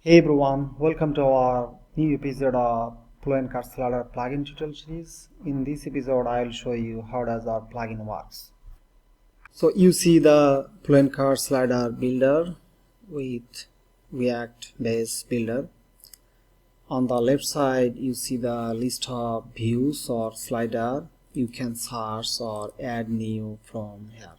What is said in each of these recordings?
Hey everyone, welcome to our new episode of FluentCart Slider plugin tutorial series. In this episode, I'll show you how does our plugin works. So you see the FluentCart Slider builder with React base builder. On the left side, you see the list of views or slider. You can search or add new from here.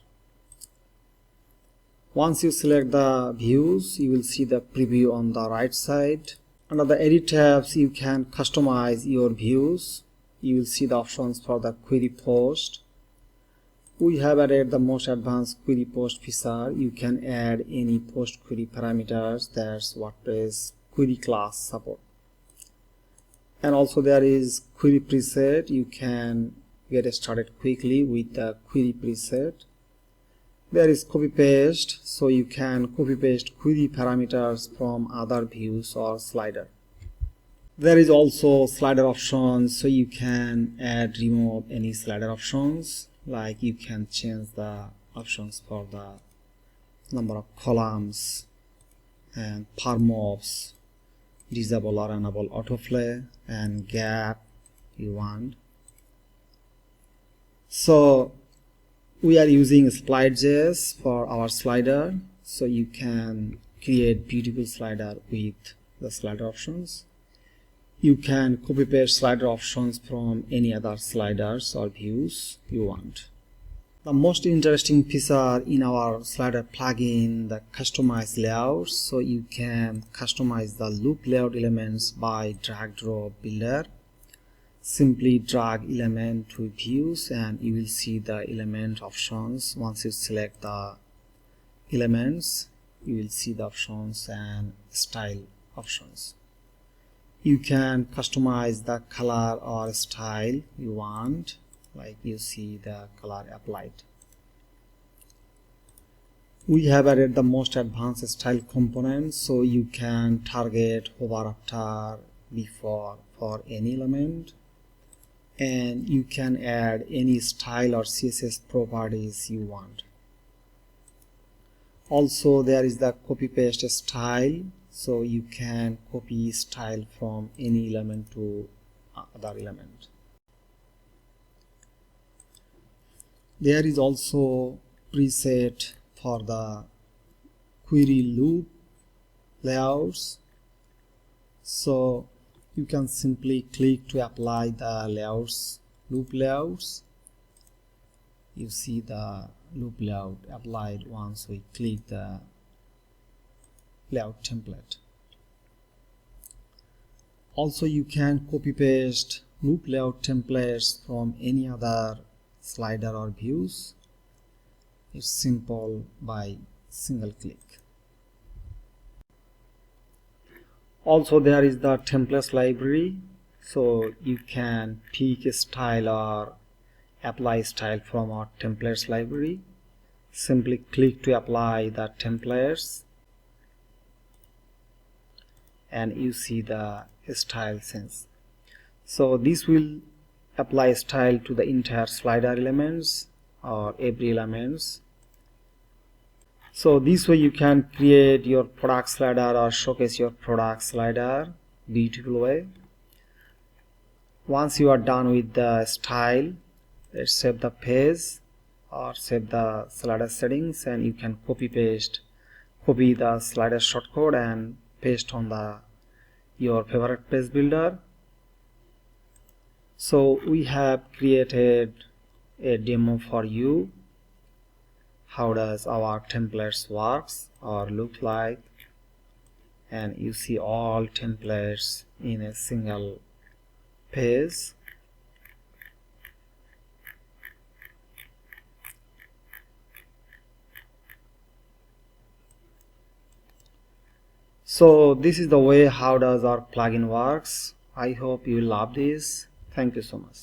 Once you select the views, you will see the preview on the right side. Under the edit tabs, you can customize your views. You will see the options for the query post. We have added the most advanced query post feature. You can add any post query parameters. That's WordPress query class support. And also there is query preset. You can get started quickly with the query preset. There is copy paste, so you can copy paste query parameters from other views or slider. There is also slider options, so you can add, remove any slider options, like you can change the options for the number of columns and per mobs, disable or enable autoplay, and gap you want. So we are using Slide.js for our slider, so you can create beautiful slider with the slider options. You can copy paste slider options from any other sliders or views you want. The most interesting feature in our slider plugin, the customized layouts, so you can customize the loop layout elements by drag drop builder. Simply drag element to views and you will see the element options. Once you select the elements, you will see the options and style options. You can customize the color or style you want, like you see the color applied. We have added the most advanced style components, so you can target hover after, before for any element. And you can add any style or CSS properties you want. Also there is the copy paste style, so you can copy style from any element to other element. There is also preset for the query loop layouts, so you can simply click to apply the layouts, loop layouts. You see the loop layout applied once we click the layout template. Also you can copy paste loop layout templates from any other slider or views. It's simple by single click. Also there is the templates library, so you can pick a style or apply style from our templates library. Simply click to apply the templates and you see the style sense. So this will apply style to the entire slider elements or every elements. So this way you can create your product slider or showcase your product slider beautiful way. Once you are done with the style, let's save the page or save the slider settings, and you can copy the slider shortcode and paste on your favorite page builder. So we have created a demo for you. How does our templates works or look like, and you see all templates in a single page. So this is the way how does our plugin works. I hope you love this. Thank you so much.